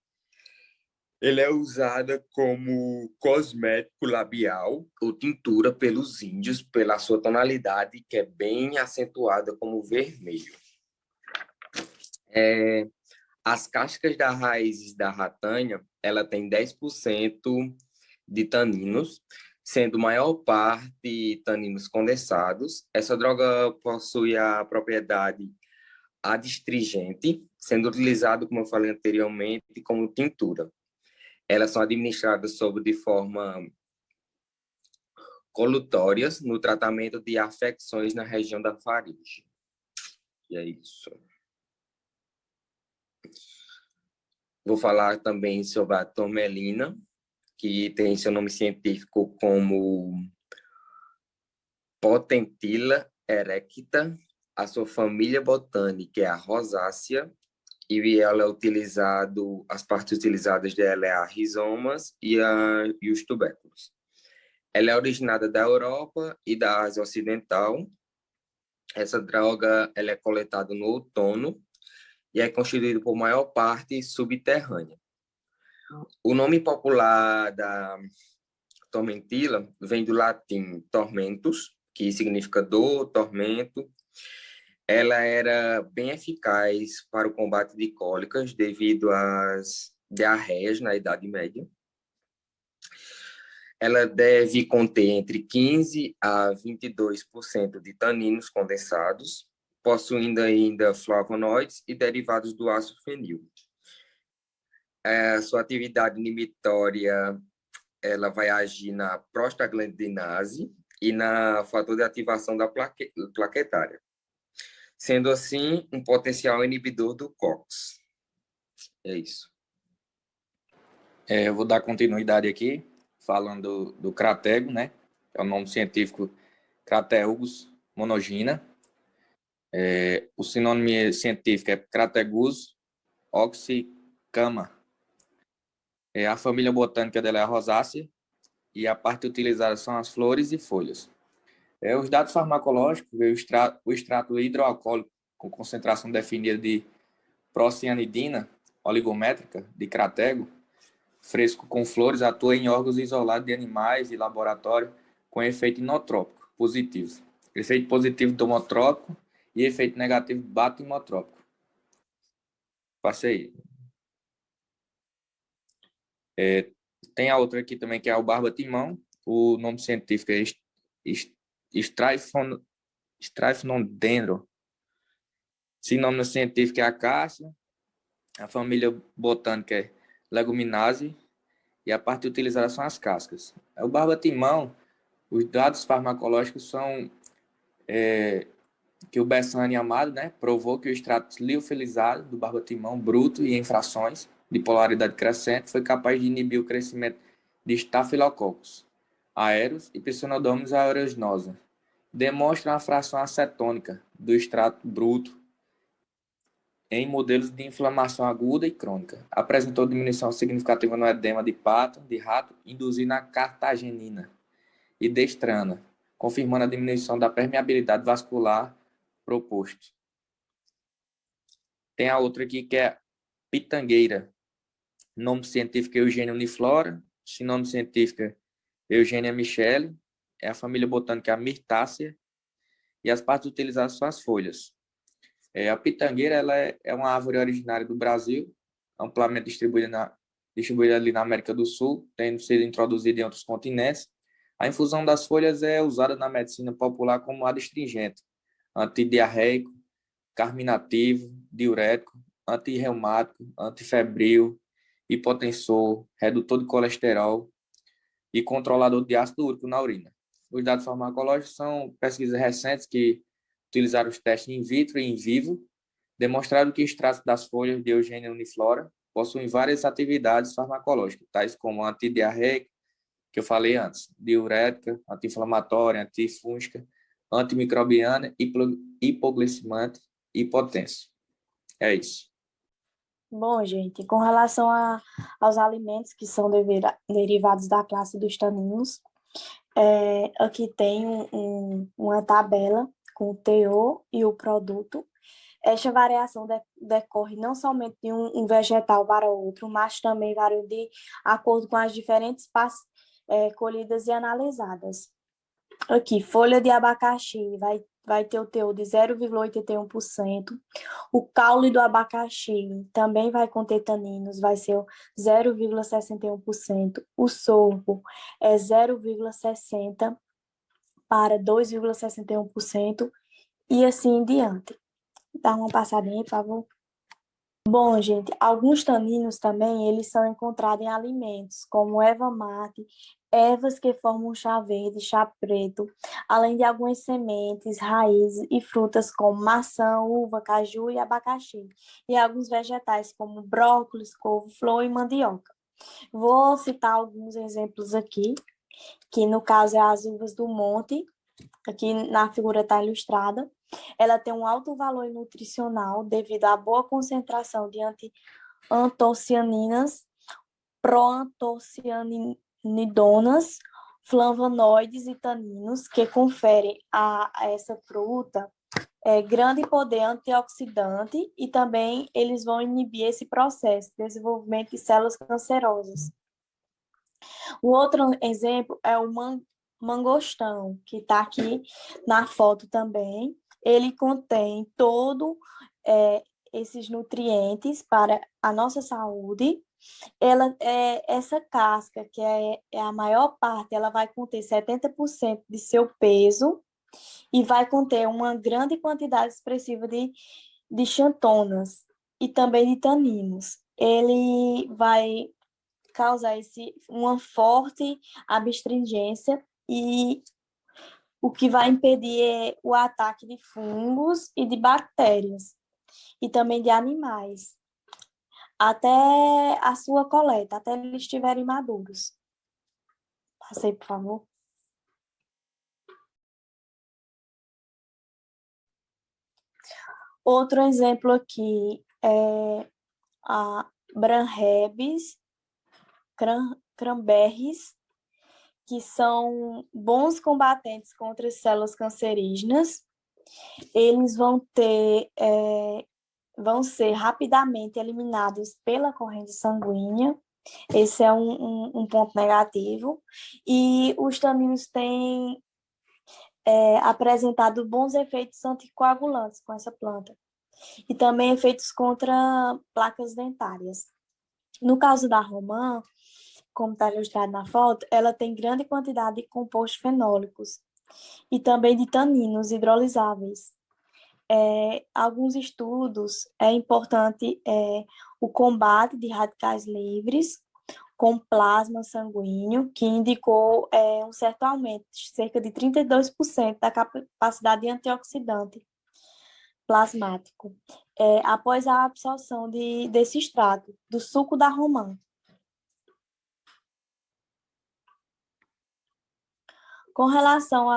Ele é usada como cosmético labial ou tintura pelos índios, pela sua tonalidade, que é bem acentuada como vermelho. As cascas das raízes da ratânia, ela tem 10% de taninos, sendo maior parte taninos condensados. Essa droga possui a propriedade adstringente, sendo utilizado, como eu falei anteriormente, como tintura. Elas são administradas de forma colutórias no tratamento de afecções na região da faringe. E é isso. Vou falar também sobre a tomelina, que tem seu nome científico como Potentilla erecta. A sua família botânica é a rosácea e ela é utilizado, as partes utilizadas dela é a rizomas e os tubérculos. Ela é originada da Europa e da Ásia Ocidental. Essa droga ela é coletada no outono e é constituída por maior parte subterrânea. O nome popular da tormentila vem do latim tormentus, que significa dor, tormento. Ela era bem eficaz para o combate de cólicas devido às diarreias na Idade Média. Ela deve conter entre 15% a 22% de taninos condensados, possuindo ainda flavonoides e derivados do ácido fenil. Sua atividade inibitória ela vai agir na prostaglandinase e na fator de ativação da plaquetária, sendo assim um potencial inibidor do COX. É isso. Eu vou dar continuidade aqui, falando do cratego, né? É o nome científico Crateus monogina. O sinônimo científico é Crategus oxycama. A família botânica dela é a rosácea e a parte utilizada são as flores e folhas. Os dados farmacológicos, o extrato hidroalcoólico com concentração definida de procianidina oligométrica de cratego, fresco com flores, atua em órgãos isolados de animais e laboratório com efeito inotrópico positivo. Efeito positivo domotrópico e efeito negativo batimotrópico. Passei. Tem a outra aqui também, que é o barba-timão. O nome científico é Stryphnodendron. Sinônimo científico é acácia. A família botânica é Leguminaceae. E a parte utilizada são as cascas. O barba-timão, os dados farmacológicos são que o Bessani Amado, né, provou que o extrato liofilizado do barba-timão bruto e em frações de polaridade crescente foi capaz de inibir o crescimento de Staphylococcus aureus e Pseudomonas aeruginosa. Demonstra uma fração acetônica do extrato bruto em modelos de inflamação aguda e crônica. Apresentou diminuição significativa no edema de pato, de rato, induzindo a cartagenina e destrana, confirmando a diminuição da permeabilidade vascular proposto. Tem a outra aqui que é pitangueira. Nome científico é Eugênia uniflora. Sinônimo científico é Eugênia micheli. É a família botânica Myrtácea. E as partes utilizadas são as folhas. A pitangueira ela é uma árvore originária do Brasil, amplamente distribuída ali na América do Sul, tendo sido introduzida em outros continentes. A infusão das folhas é usada na medicina popular como adstringente, antidiarreico, carminativo, diurético, antirreumático, antifebril, hipotensor, redutor de colesterol e controlador de ácido úrico na urina. Os dados farmacológicos são pesquisas recentes que utilizaram os testes in vitro e in vivo, demonstraram que extratos das folhas de Eugênia uniflora possuem várias atividades farmacológicas, tais como antidiarreica, que eu falei antes, diurética, anti-inflamatória, antifúngica, antimicrobiana, hipoglicemante e hipotensa. É isso. Bom, gente, com relação aos alimentos que são derivados da classe dos taninos, aqui tem uma tabela com o teor e o produto. Esta variação decorre não somente de um vegetal para outro, mas também varia de acordo com as diferentes colhidas e analisadas. Aqui, folha de abacaxi vai ter o teor de 0,81%. O caule do abacaxi também vai conter taninos, vai ser 0,61%. O sorgo é 0,60% para 2,61% e assim em diante. Dá uma passadinha, por favor. Bom, gente, alguns taninos também, eles são encontrados em alimentos, como erva mate, ervas que formam chá verde, chá preto, além de algumas sementes, raízes e frutas como maçã, uva, caju e abacaxi, e alguns vegetais como brócolis, couve-flor e mandioca. Vou citar alguns exemplos aqui, que no caso é as uvas do monte, aqui na figura está ilustrada. Ela tem um alto valor nutricional devido à boa concentração de antocianinas, proantocianidonas, flavonoides e taninos, que conferem a essa fruta grande poder antioxidante e também eles vão inibir esse processo de desenvolvimento de células cancerosas. O outro exemplo é o mangostão, que está aqui na foto também. Ele contém todo esses nutrientes para a nossa saúde. Essa casca, que é a maior parte, ela vai conter 70% de seu peso e vai conter uma grande quantidade expressiva de xantonas e também de taninos. Ele vai causar uma forte abstringência e o que vai impedir o ataque de fungos e de bactérias e também de animais até a sua coleta, até eles estiverem maduros. Passei, por favor. Outro exemplo aqui é a Branrebes, cranberries, que são bons combatentes contra as células cancerígenas. Eles vão ser rapidamente eliminados pela corrente sanguínea. Esse é um ponto negativo. E os taninos têm apresentado bons efeitos anticoagulantes com essa planta. E também efeitos contra placas dentárias. No caso da romã, como está ilustrado na foto, ela tem grande quantidade de compostos fenólicos e também de taninos hidrolisáveis. Alguns estudos é importante o combate de radicais livres com plasma sanguíneo, que indicou um certo aumento, cerca de 32% da capacidade de antioxidante plasmático, após a absorção desse extrato, do suco da romã. Com relação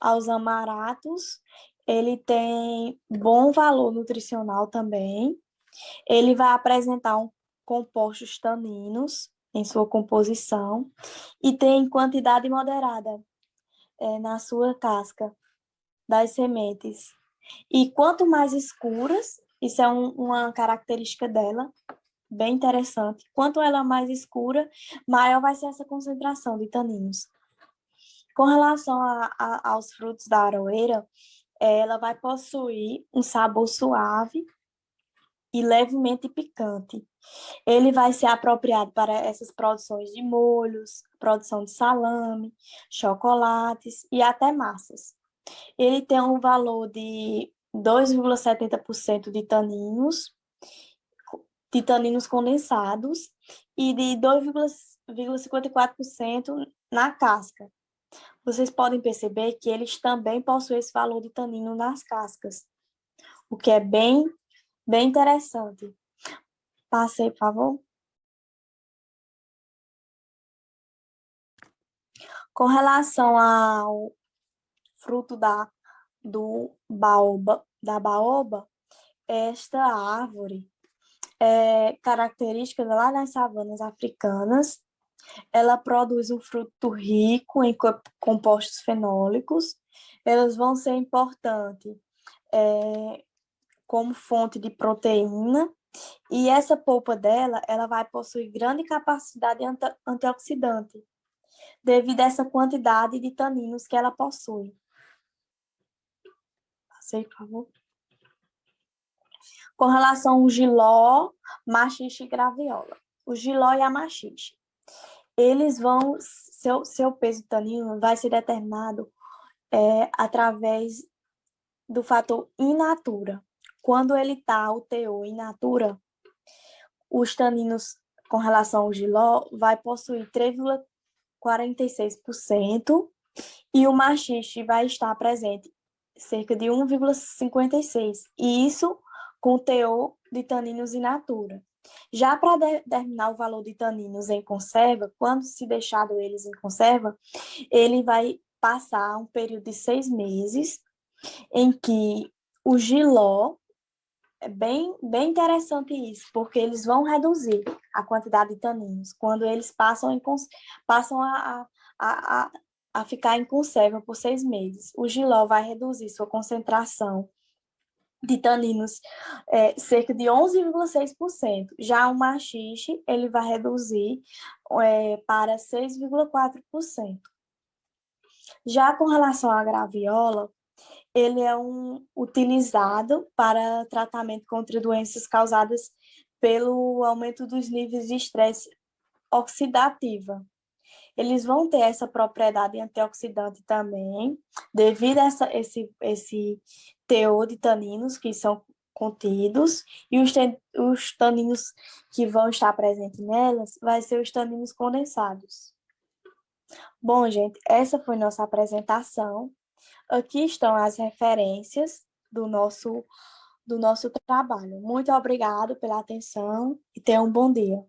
aos amaratos, ele tem bom valor nutricional também. Ele vai apresentar compostos taninos em sua composição e tem quantidade moderada na sua casca das sementes. E quanto mais escuras, isso é uma característica dela, bem interessante. Quanto ela é mais escura, maior vai ser essa concentração de taninos. Com relação aos frutos da aroeira, ela vai possuir um sabor suave e levemente picante. Ele vai ser apropriado para essas produções de molhos, produção de salame, chocolates e até massas. Ele tem um valor de 2,70% de taninos condensados e de 2,54% na casca. Vocês podem perceber que eles também possuem esse valor de tanino nas cascas, o que é bem interessante. Passei, por favor. Com relação ao fruto da baoba, esta árvore é característica lá nas savanas africanas. Ela produz um fruto rico em compostos fenólicos. Elas vão ser importantes como fonte de proteína. E essa polpa dela, ela vai possuir grande capacidade antioxidante, devido a essa quantidade de taninos que ela possui. Passei, por favor. Com relação ao jiló, maxixe e graviola. O jiló e a maxixe. Eles vão, seu peso tanino vai ser determinado através do fator in natura. Quando ele está o teor in natura, os taninos com relação ao jiló vai possuir 3,46% e o maxixe vai estar presente cerca de 1,56%. E isso com teor de taninos in natura. Já para determinar o valor de taninos em conserva, quando se deixado eles em conserva, ele vai passar um período de 6 meses em que o jiló, é bem interessante isso, porque eles vão reduzir a quantidade de taninos quando eles passam a ficar em conserva por 6 meses. O jiló vai reduzir sua concentração de taninos cerca de 11,6%. Já o maxixe, ele vai reduzir para 6,4%. Já com relação à graviola, ele é utilizado para tratamento contra doenças causadas pelo aumento dos níveis de estresse oxidativa. Eles vão ter essa propriedade antioxidante também, devido a esse teor de taninos que são contidos, e os taninos que vão estar presentes nelas vai ser os taninos condensados. Bom, gente, essa foi nossa apresentação. Aqui estão as referências do nosso trabalho. Muito obrigado pela atenção e tenham um bom dia.